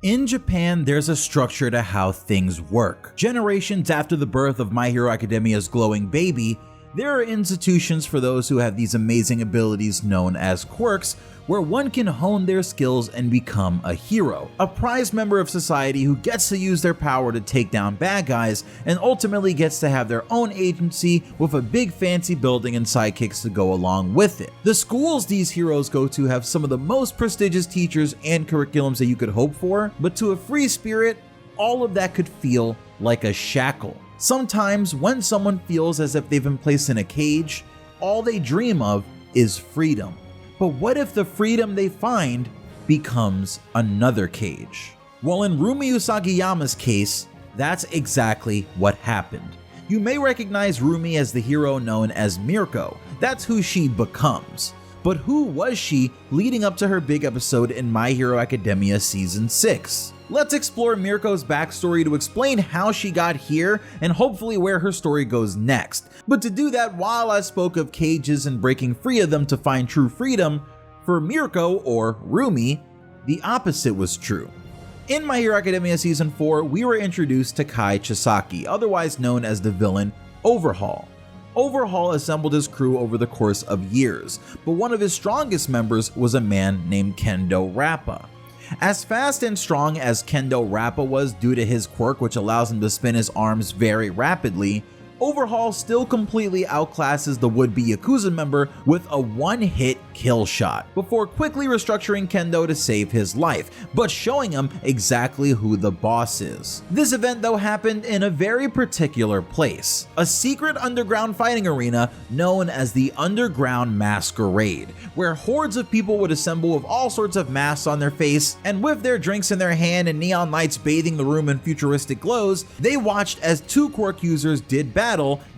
In Japan, there's a structure to how things work. Generations after the birth of My Hero Academia's glowing baby, there are institutions for those who have these amazing abilities known as quirks, where one can hone their skills and become a hero, a prized member of society who gets to use their power to take down bad guys and ultimately gets to have their own agency with a big fancy building and sidekicks to go along with it. The schools these heroes go to have some of the most prestigious teachers and curriculums that you could hope for, but to a free spirit, all of that could feel like a shackle. Sometimes when someone feels as if they've been placed in a cage, all they dream of is freedom. But what if the freedom they find becomes another cage? Well, in Rumi Usagiyama's case, that's exactly what happened. You may recognize Rumi as the hero known as Mirko. That's who she becomes. But who was she leading up to her big episode in My Hero Academia Season 6? Let's explore Mirko's backstory to explain how she got here and hopefully where her story goes next. But to do that, while I spoke of cages and breaking free of them to find true freedom, for Mirko, or Rumi, the opposite was true. In My Hero Academia Season 4, we were introduced to Kai Chisaki, otherwise known as the villain Overhaul. Overhaul assembled his crew over the course of years, but one of his strongest members was a man named Kendo Rappa. As fast and strong as Kendo Rappa was due to his quirk, which allows him to spin his arms very rapidly, Overhaul still completely outclasses the would-be Yakuza member with a one-hit kill shot, before quickly restructuring Kendo to save his life, but showing him exactly who the boss is. This event though happened in a very particular place, a secret underground fighting arena known as the Underground Masquerade, where hordes of people would assemble with all sorts of masks on their face, and with their drinks in their hand and neon lights bathing the room in futuristic glows, they watched as two quirk users did battle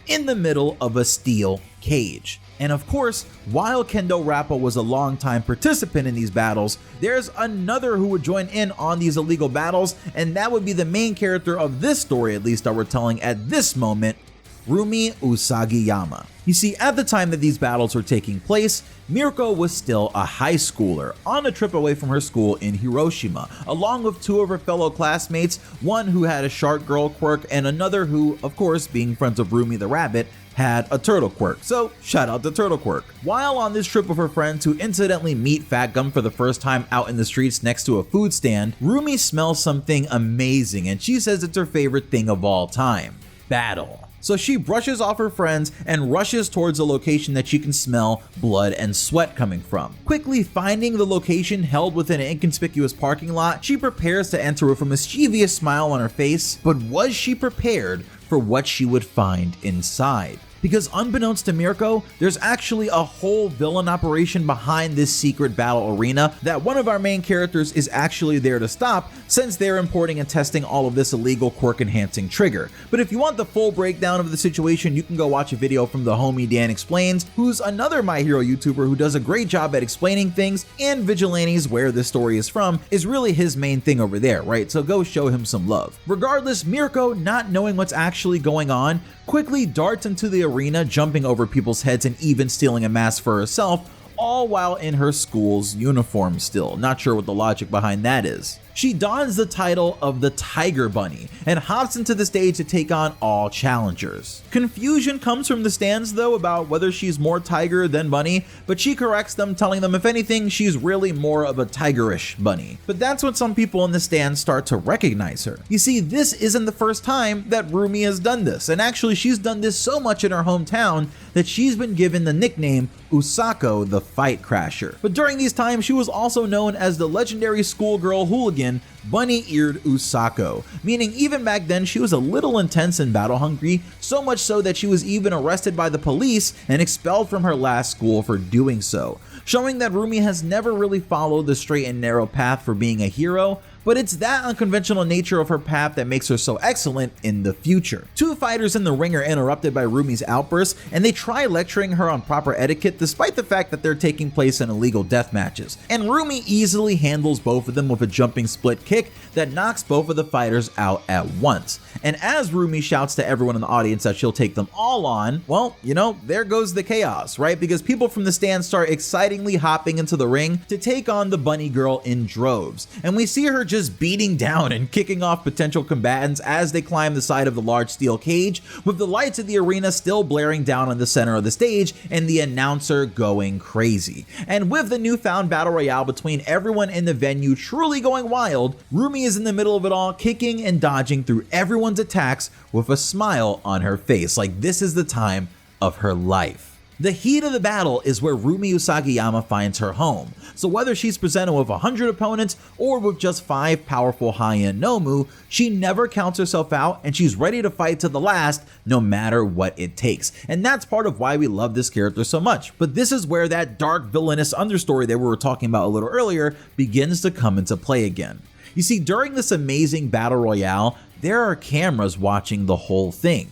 in the middle of a steel cage. And of course, while Kendo Rappa was a longtime participant in these battles, there's another who would join in on these illegal battles, and that would be the main character of this story, at least that we're telling at this moment, Rumi Usagiyama. You see, at the time that these battles were taking place, Mirko was still a high schooler on a trip away from her school in Hiroshima, along with two of her fellow classmates, one who had a shark girl quirk and another who, of course, being friends of Rumi the rabbit, had a turtle quirk, so shout out to Turtle Quirk. While on this trip with her friends who incidentally meet Fat Gum for the first time out in the streets next to a food stand, Rumi smells something amazing and she says it's her favorite thing of all time: battle. So she brushes off her friends and rushes towards a location that she can smell blood and sweat coming from. Quickly finding the location held within an inconspicuous parking lot, she prepares to enter with a mischievous smile on her face, but was she prepared for what she would find inside? Because unbeknownst to Mirko, there's actually a whole villain operation behind this secret battle arena that one of our main characters is actually there to stop, since they're importing and testing all of this illegal quirk enhancing trigger. But if you want the full breakdown of the situation, you can go watch a video from the homie Dan Explains, who's another My Hero YouTuber who does a great job at explaining things, and Vigilantes, where this story is from, is really his main thing over there, right? So go show him some love. Regardless, Mirko, not knowing what's actually going on, quickly darts into the arena, jumping over people's heads and even stealing a mask for herself, all while in her school's uniform still. Not sure what the logic behind that is. She dons the title of the Tiger Bunny and hops into the stage to take on all challengers. Confusion comes from the stands though about whether she's more tiger than bunny, but she corrects them, telling them if anything she's really more of a tigerish bunny. But that's when some people in the stands start to recognize her. You see, this isn't the first time that Rumi has done this, and actually she's done this so much in her hometown that she's been given the nickname Usako the Fight Crasher. But during these times she was also known as the legendary schoolgirl hooligan Bunny-Eared Usako, meaning even back then she was a little intense and battle hungry, so much so that she was even arrested by the police and expelled from her last school for doing so, showing that Rumi has never really followed the straight and narrow path for being a hero, but it's that unconventional nature of her path that makes her so excellent in the future. Two fighters in the ring are interrupted by Rumi's outbursts, and they try lecturing her on proper etiquette despite the fact that they're taking place in illegal death matches. And Rumi easily handles both of them with a jumping split kick that knocks both of the fighters out at once. And as Rumi shouts to everyone in the audience that she'll take them all on, well, you know, there goes the chaos, right? Because people from the stands start excitingly hopping into the ring to take on the bunny girl in droves. And we see her just beating down and kicking off potential combatants as they climb the side of the large steel cage, with the lights of the arena still blaring down on the center of the stage and the announcer going crazy. And with the newfound battle royale between everyone in the venue truly going wild, Rumi is in the middle of it all, kicking and dodging through everyone's attacks with a smile on her face, like this is the time of her life. The heat of the battle is where Rumi Usagiyama finds her home, so whether she's presented with 100 opponents or with just 5 powerful high-end Nomu, she never counts herself out and she's ready to fight to the last no matter what it takes. And that's part of why we love this character so much. But this is where that dark villainous understory that we were talking about a little earlier begins to come into play again. You see, during this amazing battle royale, there are cameras watching the whole thing.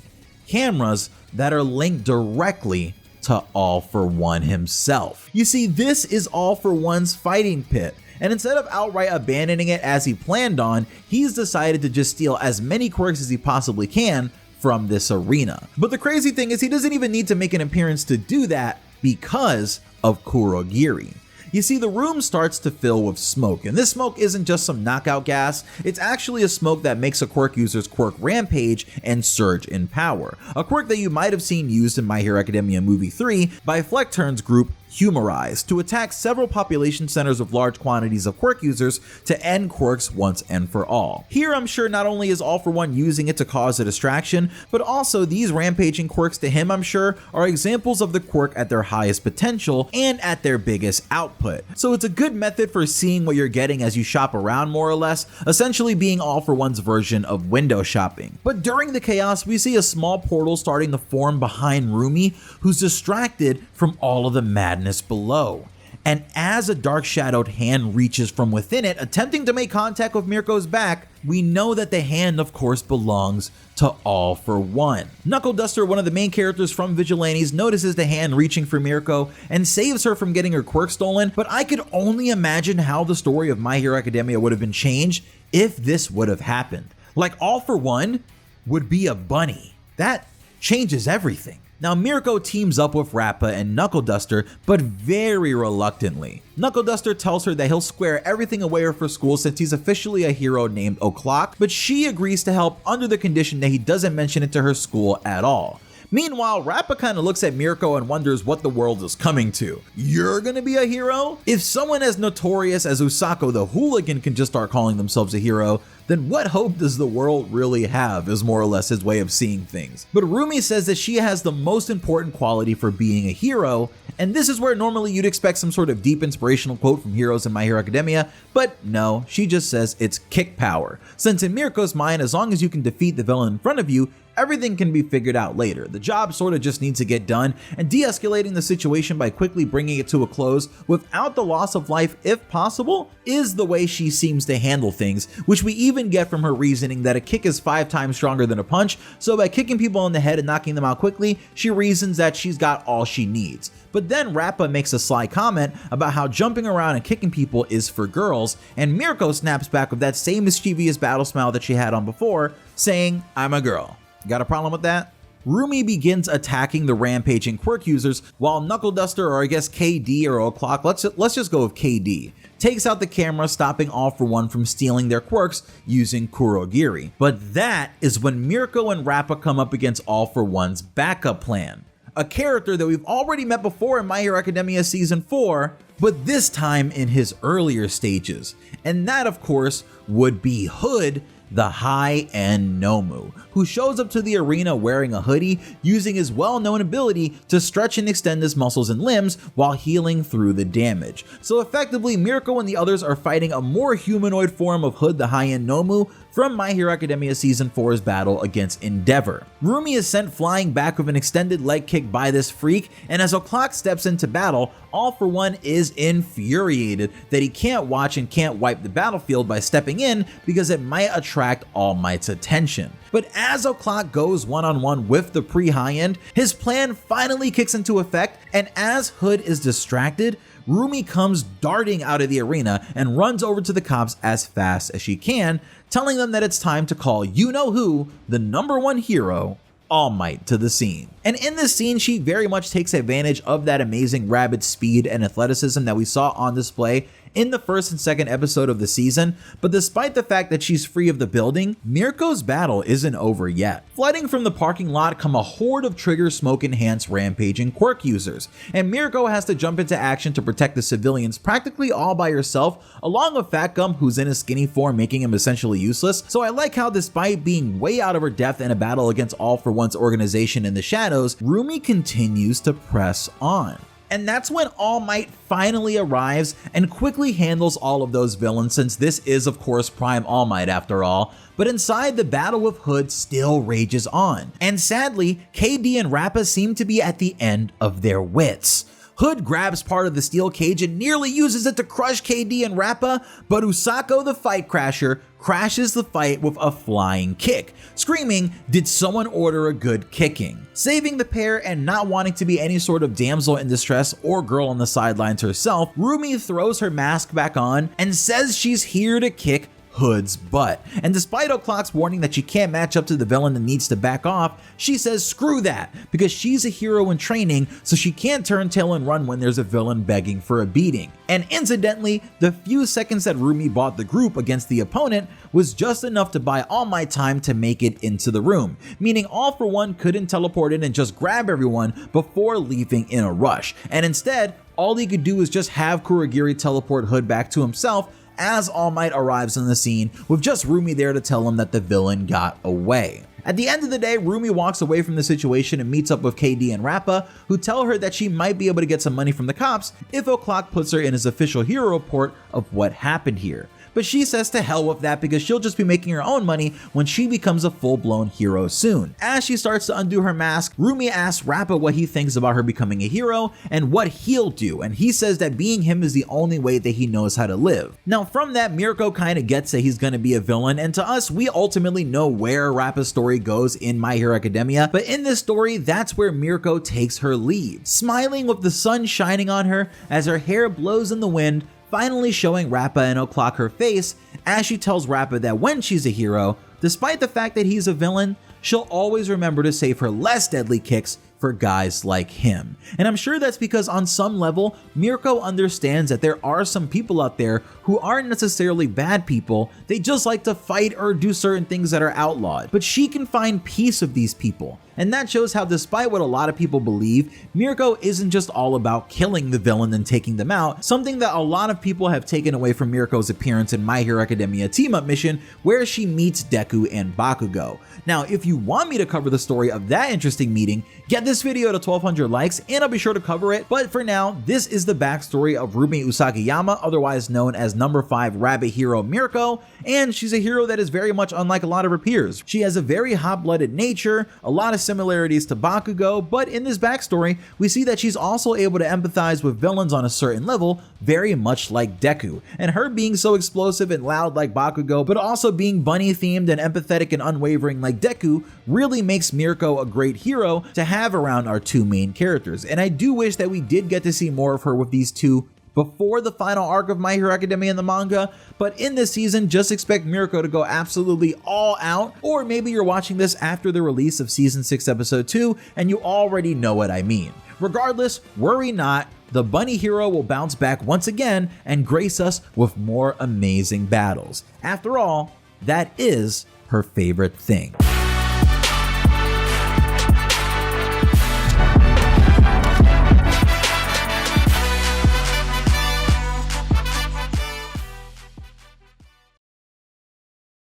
Cameras that are linked directly to All For One himself. You see, this is All For One's fighting pit, and instead of outright abandoning it as he planned on, he's decided to just steal as many quirks as he possibly can from this arena. But the crazy thing is he doesn't even need to make an appearance to do that because of Kurogiri. You see, the room starts to fill with smoke, and this smoke isn't just some knockout gas, it's actually a smoke that makes a quirk user's quirk rampage and surge in power. A quirk that you might have seen used in My Hero Academia Movie 3 by Fleckturn's group Humorize to attack several population centers with large quantities of quirk users to end quirks once and for all. Here I'm sure not only is All For One using it to cause a distraction, but also these rampaging quirks to him I'm sure are examples of the quirk at their highest potential and at their biggest output. So it's a good method for seeing what you're getting as you shop around more or less, essentially being All For One's version of window shopping. But during the chaos we see a small portal starting to form behind Rumi, who's distracted from all of the madness below. And as a dark shadowed hand reaches from within it, attempting to make contact with Mirko's back, we know that the hand of course belongs to All For One. Knuckle Duster, one of the main characters from Vigilantes, notices the hand reaching for Mirko and saves her from getting her quirk stolen, but I could only imagine how the story of My Hero Academia would have been changed if this would have happened. Like All For One would be a bunny. That changes everything. Now Mirko teams up with Rappa and Knuckle Duster, but very reluctantly. Knuckle Duster tells her that he'll square everything away with her school since he's officially a hero named O'Clock, but she agrees to help under the condition that he doesn't mention it to her school at all. Meanwhile, Rappa kind of looks at Mirko and wonders what the world is coming to. You're gonna be a hero? If someone as notorious as Usako the Hooligan can just start calling themselves a hero, then what hope does the world really have, is more or less his way of seeing things. But Rumi says that she has the most important quality for being a hero, and this is where normally you'd expect some sort of deep inspirational quote from heroes in My Hero Academia, but no, she just says it's kick power. Since in Mirko's mind, as long as you can defeat the villain in front of you, everything can be figured out later. The job sort of just needs to get done, and de-escalating the situation by quickly bringing it to a close without the loss of life if possible is the way she seems to handle things, which we even get from her reasoning that a kick is 5 times stronger than a punch, so by kicking people in the head and knocking them out quickly, she reasons that she's got all she needs. But then Rappa makes a sly comment about how jumping around and kicking people is for girls, and Mirko snaps back with that same mischievous battle smile that she had on before, saying, "I'm a girl." Got a problem with that? Rumi begins attacking the rampaging quirk users while Knuckle Duster, or I guess KD or O'Clock, let's just go with KD, takes out the camera, stopping All For One from stealing their quirks using Kurogiri. But that is when Mirko and Rappa come up against All For One's backup plan. A character that we've already met before in My Hero Academia Season 4, but this time in his earlier stages. And that of course would be Hood, the High End Nomu, who shows up to the arena wearing a hoodie, using his well-known ability to stretch and extend his muscles and limbs while healing through the damage. So effectively, Mirko and the others are fighting a more humanoid form of Hood the High End Nomu from My Hero Academia Season 4's battle against Endeavor. Rumi is sent flying back with an extended leg kick by this freak, and as O'Clock steps into battle, All For One is infuriated that he can't watch and can't wipe the battlefield by stepping in because it might attract All Might's attention. But as O'Clock goes one-on-one with the pre-high end, his plan finally kicks into effect, and as Hood is distracted, Rumi comes darting out of the arena and runs over to the cops as fast as she can, telling them that it's time to call you-know-who, the #1 hero, All Might, to the scene. And in this scene, she very much takes advantage of that amazing rabbit speed and athleticism that we saw on display in the first and second episode of the season, but despite the fact that she's free of the building, Mirko's battle isn't over yet. Flooding from the parking lot come a horde of trigger smoke-enhanced rampaging quirk users, and Mirko has to jump into action to protect the civilians practically all by herself, along with Fat Gum, who's in a skinny form, making him essentially useless. So I like how despite being way out of her depth in a battle against All For One's organization in the shadows, Rumi continues to press on. And that's when All Might finally arrives and quickly handles all of those villains, since this is of course Prime All Might after all. But inside, the battle with Hood still rages on. And sadly, KD and Rappa seem to be at the end of their wits. Hood grabs part of the steel cage and nearly uses it to crush KD and Rappa, but Usako the Fight Crasher crashes the fight with a flying kick, screaming, "Did someone order a good kicking?" Saving the pair and not wanting to be any sort of damsel in distress or girl on the sidelines herself, Rumi throws her mask back on and says she's here to kick Hood's butt. And despite O'Clock's warning that she can't match up to the villain and needs to back off, she says screw that, because she's a hero in training, so she can't turn tail and run when there's a villain begging for a beating. And incidentally, the few seconds that Rumi bought the group against the opponent was just enough to buy All Might time to make it into the room, meaning All For One couldn't teleport in and just grab everyone before leaving in a rush. And instead, all he could do is just have Kurogiri teleport Hood back to himself as All Might arrives on the scene, with just Rumi there to tell him that the villain got away. At the end of the day, Rumi walks away from the situation and meets up with KD and Rappa, who tell her that she might be able to get some money from the cops if O'Clock puts her in his official hero report of what happened here. But she says to hell with that, because she'll just be making her own money when she becomes a full-blown hero soon. As she starts to undo her mask, Rumi asks Rappa what he thinks about her becoming a hero and what he'll do, and he says that being him is the only way that he knows how to live. Now from that, Mirko kinda gets that he's gonna be a villain, and to us, we ultimately know where Rappa's story goes in My Hero Academia, but in this story, that's where Mirko takes her leave, smiling with the sun shining on her as her hair blows in the wind, finally showing Rappa and O'Clock her face as she tells Rappa that when she's a hero, despite the fact that he's a villain, she'll always remember to save her less deadly kicks for guys like him. And I'm sure that's because on some level, Mirko understands that there are some people out there who aren't necessarily bad people, they just like to fight or do certain things that are outlawed. But she can find peace with these people. And that shows how, despite what a lot of people believe, Mirko isn't just all about killing the villain and taking them out, something that a lot of people have taken away from Mirko's appearance in My Hero Academia team-up mission, where she meets Deku and Bakugo. Now, if you want me to cover the story of that interesting meeting, get this video to 1200 likes and I'll be sure to cover it. But for now, this is the backstory of Rumi Usagiyama, otherwise known as number 5 rabbit hero Mirko, and she's a hero that is very much unlike a lot of her peers. She has a very hot-blooded nature, a lot of similarities to Bakugo, but in this backstory, we see that she's also able to empathize with villains on a certain level, very much like Deku. And her being so explosive and loud like Bakugo, but also being bunny-themed and empathetic and unwavering like Deku, really makes Mirko a great hero to have around our two main characters. And I do wish that we did get to see more of her with these two before the final arc of My Hero Academia in the manga, but in this season, just expect Mirko to go absolutely all out, or maybe you're watching this after the release of Season 6 Episode 2, and you already know what I mean. Regardless, worry not, the bunny hero will bounce back once again and grace us with more amazing battles. After all, that is her favorite thing.